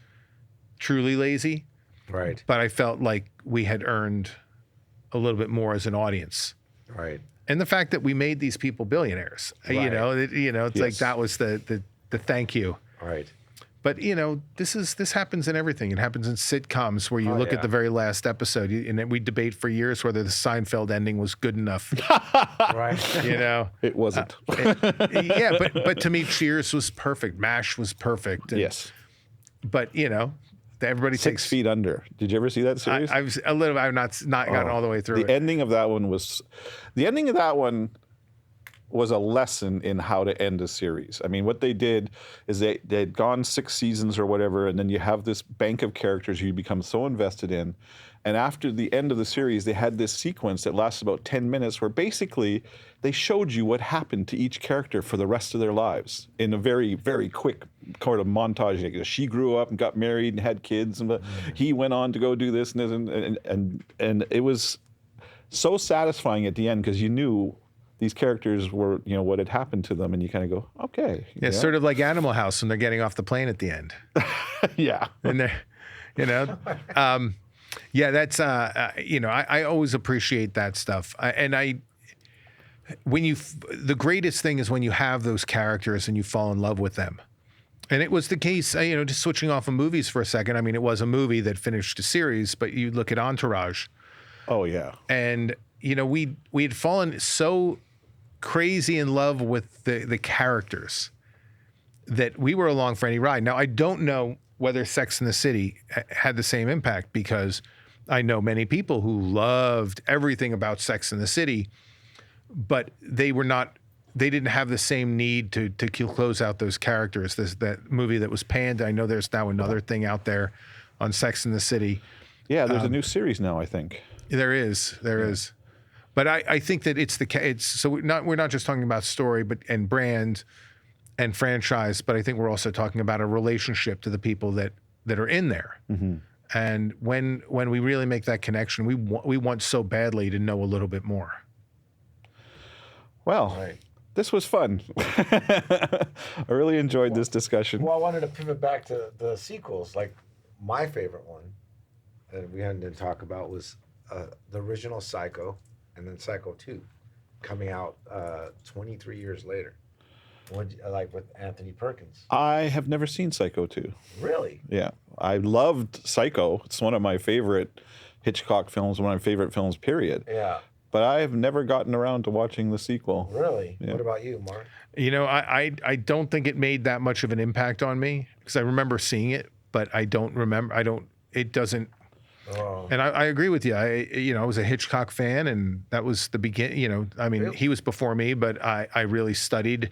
truly lazy. Right. But I felt like we had earned a little bit more as an audience. Right. And the fact that we made these people billionaires, Right. It's like that was the thank you. Right. But this happens in everything. It happens in sitcoms where you look at the very last episode, and then we debate for years whether the Seinfeld ending was good enough. Right. It wasn't. But to me, Cheers was perfect. MASH was perfect. And, Yes. But everybody 6 Feet Under. Did you ever see that series? I've not gotten all the way through the it. ending of that one was a lesson in how to end a series. I mean, what they did is they'd gone 6 seasons or whatever, and then you have this bank of characters you become so invested in. And after the end of the series, they had this sequence that lasts about 10 minutes where basically they showed you what happened to each character for the rest of their lives in a very, very quick kind of montage. Like, she grew up and got married and had kids, and he went on to go do this and this, and it was so satisfying at the end because you knew these characters were, what had happened to them, and you kind of go, okay. Yeah, sort of like Animal House when they're getting off the plane at the end. Yeah. And they're, that's, I always appreciate that stuff. The greatest thing is when you have those characters and you fall in love with them. And it was the case, just switching off of movies for a second. I mean, it was a movie that finished a series, but you look at Entourage. Oh, yeah. And, we had fallen so crazy in love with the characters that we were along for any ride. Now, I don't know whether Sex and the City had the same impact, because I know many people who loved everything about Sex and the City, but they didn't have the same need to close out those characters. That movie that was panned. I know there's now another thing out there on Sex and the City. Yeah, there's a new series now, I think. There is. But I think that we're not just talking about story, and brand and franchise, but I think we're also talking about a relationship to the people that are in there. Mm-hmm. And when we really make that connection, we want so badly to know a little bit more. Well, This was fun. I really enjoyed this discussion. Well, I wanted to pivot back to the sequels. Like, my favorite one that we didn't talk about was the original Psycho, and then Psycho 2, coming out 23 years later. Like with Anthony Perkins. I have never seen Psycho 2. Really? Yeah. I loved Psycho. It's one of my favorite Hitchcock films, one of my favorite films, period. Yeah. But I have never gotten around to watching the sequel. Really? Yeah. What about you, Mark? I don't think it made that much of an impact on me, because I remember seeing it, but it doesn't. Oh. And I agree with you. I was a Hitchcock fan, and that was the beginning. He was before me, but I really studied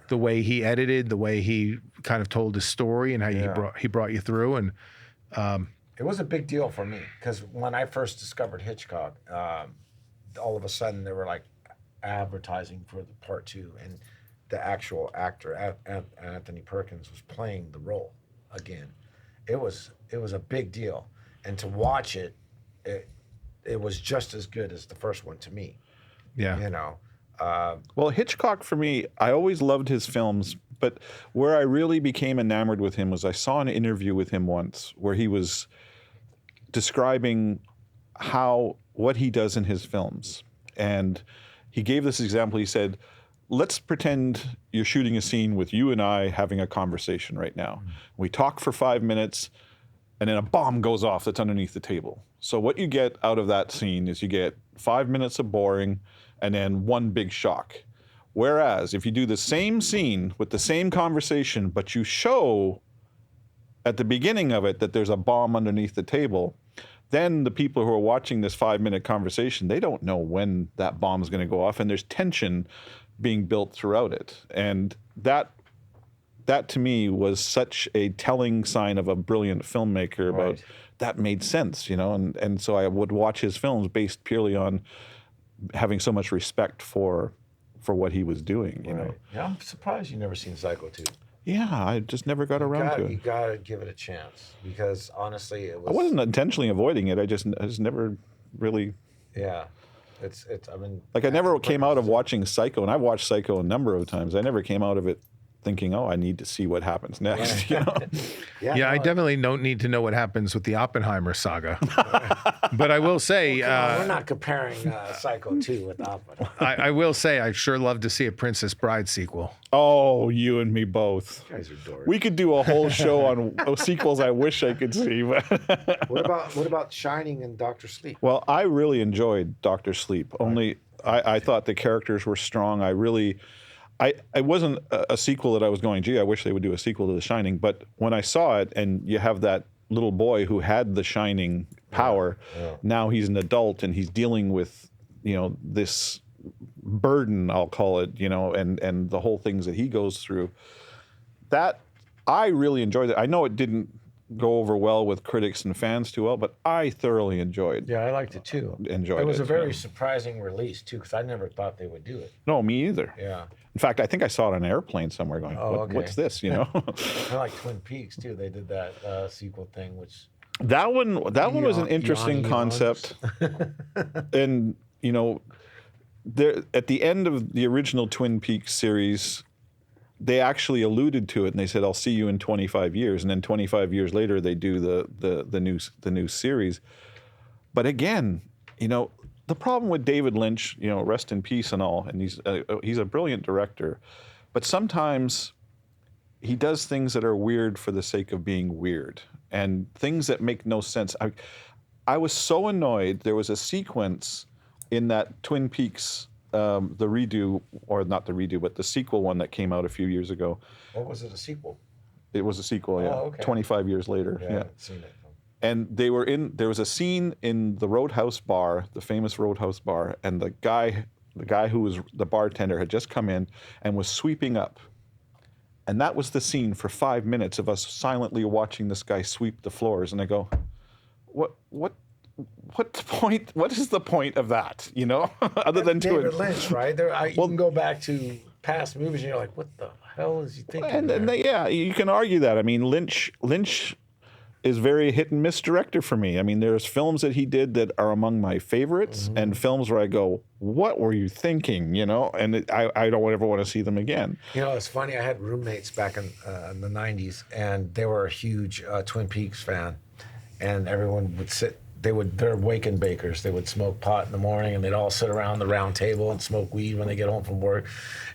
the way he edited, the way he kind of told his story, and how he brought you through. And it was a big deal for me, because when I first discovered Hitchcock, all of a sudden they were like advertising for the part 2, and the actual actor Anthony Perkins was playing the role again. It was a big deal, and to watch it was just as good as the first one to me. Yeah. Well, Hitchcock, for me, I always loved his films, but where I really became enamored with him was I saw an interview with him once where he was describing what he does in his films. And he gave this example. He said, let's pretend you're shooting a scene with you and I having a conversation right now. We talk for 5 minutes, and then a bomb goes off that's underneath the table. So what you get out of that scene is you get 5 minutes of boring, and then one big shock. Whereas if you do the same scene with the same conversation, but you show at the beginning of it that there's a bomb underneath the table, then the people who are watching this 5-minute conversation, they don't know when that bomb is going to go off, and there's tension being built throughout it. And that to me was such a telling sign of a brilliant filmmaker about that made sense, and so I would watch his films based purely on having so much respect for what he was doing. You know. Yeah, I'm surprised you've never seen Psycho 2. Yeah, I just never got around to You it. gotta give it a chance because honestly, it was. I wasn't intentionally avoiding it. I just never really. Yeah, it's. I mean, Like I never came out of watching Psycho, and I've watched Psycho a number of times. I never came out of it thinking, "Oh, I need to see what happens next." You know? Yeah, I definitely don't need to know what happens with the Oppenheimer saga. But I will say, we're not comparing Psycho 2 with Oppenheimer. I will say, I'd sure love to see a Princess Bride sequel. Oh, you and me both. You guys are dorks. We could do a whole show on sequels I wish I could see. But What about Shining and Doctor Sleep? well, I really enjoyed Doctor Sleep. Only I thought the characters were strong. It wasn't a sequel that I was going, gee, I wish they would do a sequel to The Shining. But when I saw it, and you have that little boy who had the Shining power, now he's an adult and he's dealing with, this burden, I'll call it, and the whole things that he goes through. That I really enjoyed it. I know it didn't go over well with critics and fans too well, but I thoroughly enjoyed. Yeah, I liked it too. Enjoyed it. It was a very surprising release too, because I never thought they would do it. No, me either. Yeah. In fact, I think I saw it on an airplane somewhere going, okay. what's this, I like Twin Peaks too. They did that sequel thing, which That one was an interesting concept. And, there at the end of the original Twin Peaks series, they actually alluded to it and they said, I'll see you in 25 years. And then 25 years later, they do the new series. But again, the problem with David Lynch, rest in peace and all, and he's a brilliant director, but sometimes he does things that are weird for the sake of being weird and things that make no sense. I was so annoyed. There was a sequence in that Twin Peaks, the redo, or not the redo, but the sequel one that came out a few years ago. What was it, a sequel? It was a sequel, yeah. okay. 25 years later. Yeah, I haven't seen it. And there was a scene in the Roadhouse bar, the famous Roadhouse bar, and the guy who was the bartender had just come in and was sweeping up. And that was the scene for 5 minutes of us silently watching this guy sweep the floors. And I go, what's the point? What is the point of that? Other than David Lynch, right? You can go back to past movies and you're like, what the hell is he thinking? And yeah, you can argue that. I mean, Lynch is very hit and miss director for me. I mean, there's films that he did that are among my favorites, and films where I go, what were you thinking? And I don't ever want to see them again. It's funny. I had roommates back in the 90s, and they were a huge Twin Peaks fan, and everyone would sit. They're wake and bakers. They would smoke pot in the morning, and they'd all sit around the round table and smoke weed when they get home from work.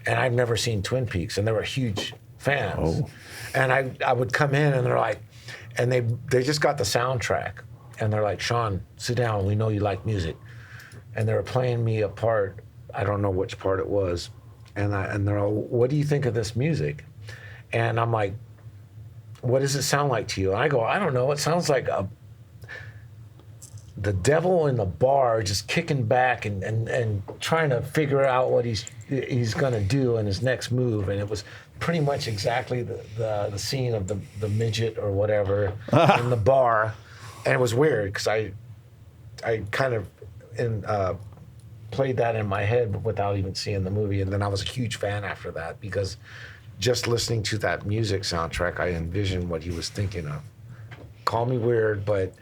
And I've never seen Twin Peaks, and they were huge fans. Oh. And I would come in, and they're like, and they just got the soundtrack, and they're like, Sean, sit down. We know you like music. And they were playing me a part. I don't know which part it was. And they're all, what do you think of this music? And I'm like, what does it sound like to you? And I go, I don't know. It sounds like the devil in the bar just kicking back and trying to figure out what he's going to do in his next move. And it was pretty much exactly the scene of the midget or whatever in the bar. And it was weird because I kind of played that in my head without even seeing the movie. And then I was a huge fan after that because just listening to that music soundtrack, I envisioned what he was thinking of. Call me weird, but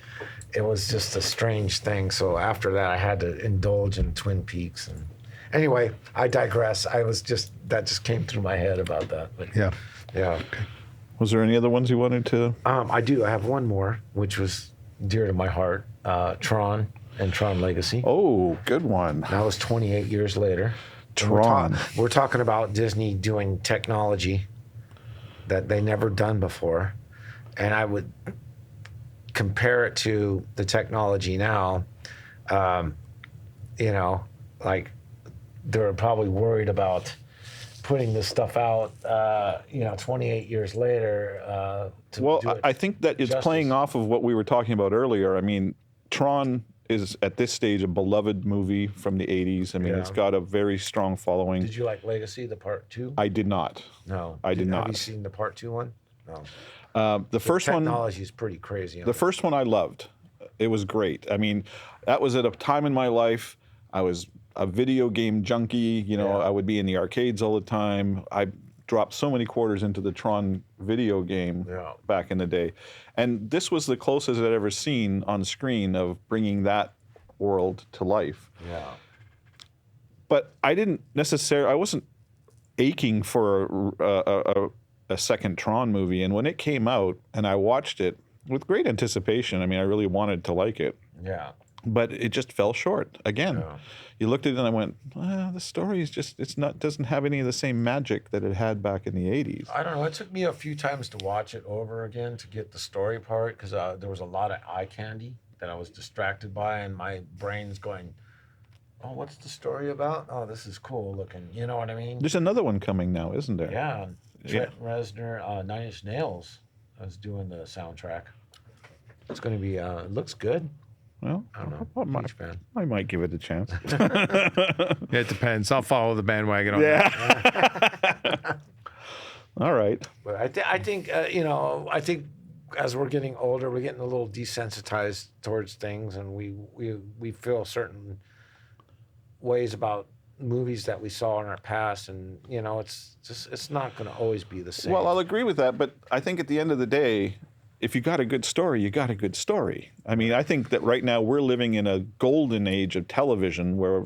it was just a strange thing. So after that, I had to indulge in Twin Peaks. And anyway, I digress. That just came through my head about that. But yeah. Okay. Was there any other ones you wanted to? I do. I have one more, which was dear to my heart. Tron and Tron Legacy. Oh, good one. That was 28 years later. Tron. We're talking about Disney doing technology that they never done before. And I would compare it to the technology now. Like they're probably worried about putting this stuff out, 28 years later. I think that it's playing off of what we were talking about earlier. I mean, Tron is at this stage a beloved movie from the 80s. I mean, It's got a very strong following. Did you like Legacy, the part 2? I did not. No. I did not. Have you seen the part 2 one? No. The first one. Technology is pretty crazy. The first one I loved. It was great. I mean, that was at a time in my life I was a video game junkie. You know, I would be in the arcades all the time. I dropped so many quarters into the Tron video game back in the day. And this was the closest I'd ever seen on screen of bringing that world to life. Yeah. But I wasn't aching for a second Tron movie. And when it came out and I watched it with great anticipation, I mean, I really wanted to like it. Yeah. But it just fell short again. Yeah. You looked at it and I went, the story is just, doesn't have any of the same magic that it had back in the 80s. I don't know. It took me a few times to watch it over again to get the story part because there was a lot of eye candy that I was distracted by, and my brain's going, oh, what's the story about? Oh, this is cool looking. You know what I mean? There's another one coming now, isn't there? Yeah. Trent Reznor, Nine Inch Nails is doing the soundtrack. It's going to be, it looks good. Well, I don't know. Huge fan. I might give it a chance. It depends. I'll follow the bandwagon on that. All right. But I think I think as we're getting older, we're getting a little desensitized towards things, and we feel certain ways about movies that we saw in our past, and it's not going to always be the same. Well, I'll agree with that, but I think at the end of the day, if you got a good story, you got a good story. I mean, I think that right now we're living in a golden age of television where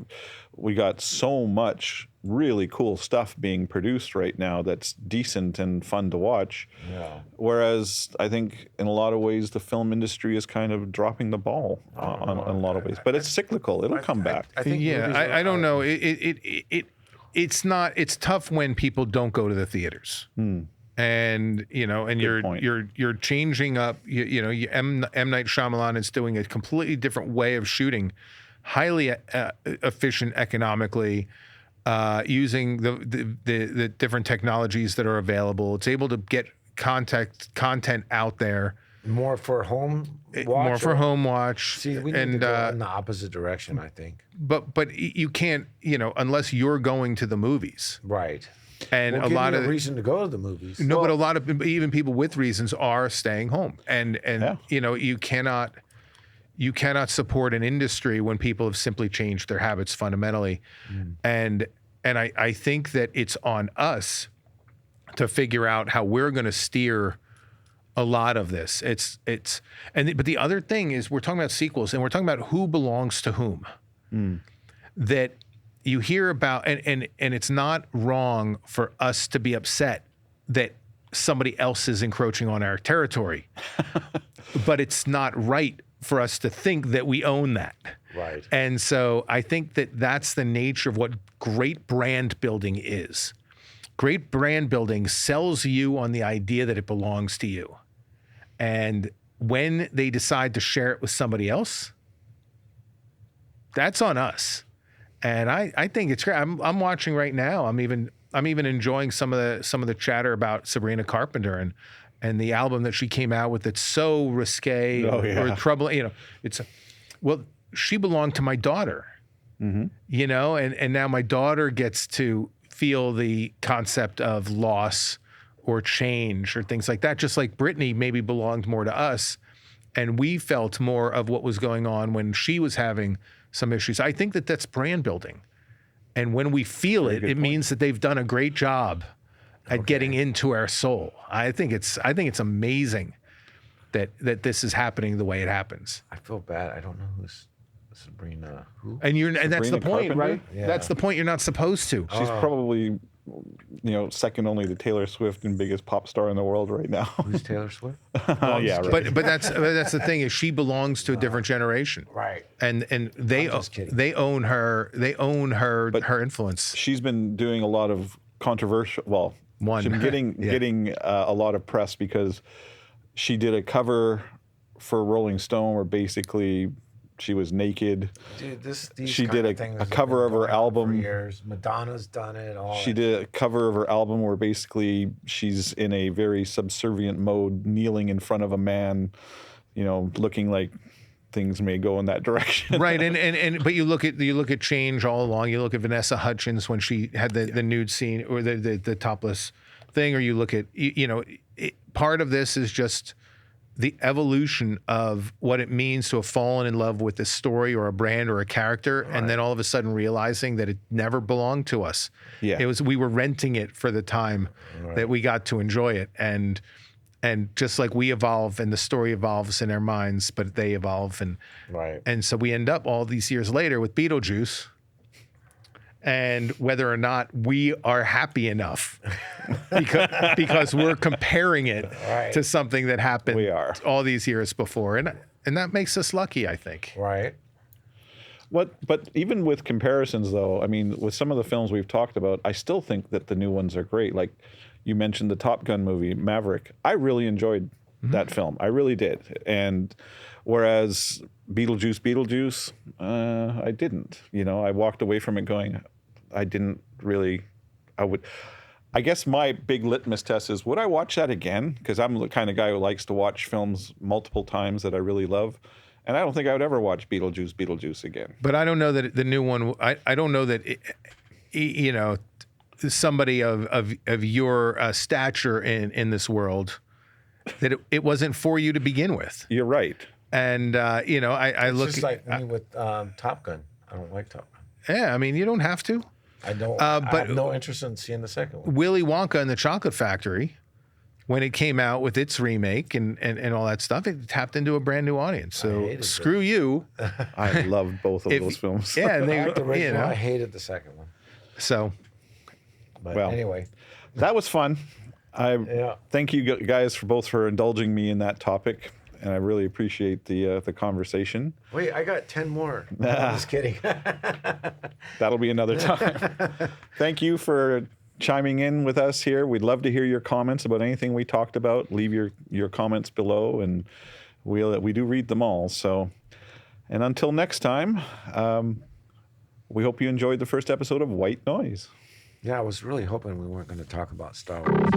we got so much really cool stuff being produced right now that's decent and fun to watch. Yeah. Whereas I think in a lot of ways the film industry is kind of dropping the ball on a lot of ways. But it's cyclical. It'll come back. I think I don't know. It's tough when people don't go to the theaters. And and you're changing up. M. Night Shyamalan is doing a completely different way of shooting, highly efficient economically, using the different technologies that are available. It's able to get content out there. More for home watch. More for home watch. See, we need to go in the opposite direction, I think. But you can't, unless you're going to the movies. Right. And a lot of reason to go to the movies. No, but a lot of even people with reasons are staying home, and you cannot support an industry when people have simply changed their habits fundamentally, and I think that it's on us to figure out how we're going to steer a lot of this. But the other thing is we're talking about sequels, and we're talking about who belongs to whom. That you hear about, and it's not wrong for us to be upset that somebody else is encroaching on our territory, but it's not right for us to think that we own that. Right. And so I think that that's the nature of what great brand building is. Great brand building sells you on the idea that it belongs to you. And when they decide to share it with somebody else, that's on us. And I think it's great. I'm watching right now. I'm even enjoying some of the chatter about Sabrina Carpenter and the album that she came out with that's so risque or troubling. She belonged to my daughter. And now my daughter gets to feel the concept of loss or change or things like that, just like Britney maybe belonged more to us, and we felt more of what was going on when she was having some issues. I think that that's brand building. And when we feel it means that they've done a great job at getting into our soul. I think it's amazing that this is happening the way it happens. I feel bad. I don't know who's Sabrina. Who? And that's the point, Carpenter? right? Yeah. That's the point. You're not supposed to. She's probably, second only to Taylor Swift and biggest pop star in the world right now. Who's Taylor Swift? Yeah, right. But that's the thing is she belongs to a different generation. Right. And they own her her influence. She's been doing a lot of controversial. She's been getting a lot of press because she did a cover for Rolling Stone where basically she was naked. Dude, she did a cover of her album. For years. Madonna's done it. She did a cover of her album where basically she's in a very subservient mode, kneeling in front of a man, looking like things may go in that direction. Right, but you look at change all along. You look at Vanessa Hudgens when she had the nude scene or the topless thing, or you look at part of this is just the evolution of what it means to have fallen in love with a story or a brand or a character, and then all of a sudden realizing that it never belonged to us. Yeah. It was, we were renting it for the time that we got to enjoy it. And just like we evolve and the story evolves in our minds, but they evolve. And so we end up all these years later with Beetlejuice, and whether or not we are happy enough because we're comparing it to something that happened all these years before. And that makes us lucky, I think. Right. But even with comparisons, though, I mean, with some of the films we've talked about, I still think that the new ones are great. Like you mentioned the Top Gun movie, Maverick. I really enjoyed that film. I really did. And whereas Beetlejuice, I didn't. You know, I walked away from it going, I didn't really, I guess my big litmus test is, would I watch that again? Because I'm the kind of guy who likes to watch films multiple times that I really love. And I don't think I would ever watch Beetlejuice again. But I don't know that the new one, I don't know that, you know, somebody of your stature in this world, that it wasn't for you to begin with. You're right. And, you know, I look... It's just like me with Top Gun. I don't like Top Gun. Yeah, I mean, you don't have to. I don't. I have no interest in seeing the second one. Willy Wonka and the Chocolate Factory, when it came out with its remake and all that stuff, it tapped into a brand new audience. So screw you. I loved both of those films. Yeah, and I liked the original. you know. I hated the second one. So, But Well, anyway, that was fun. Thank you guys for indulging me in that topic, and I really appreciate the conversation. wait, I got 10 more. No, I'm just kidding. That'll be another time. Thank you for chiming in with us here. We'd love to hear your comments about anything we talked about. Leave your comments below, and we do read them all. So, and until next time, we hope you enjoyed the first episode of White Noise. Yeah, I was really hoping we weren't going to talk about Star Wars.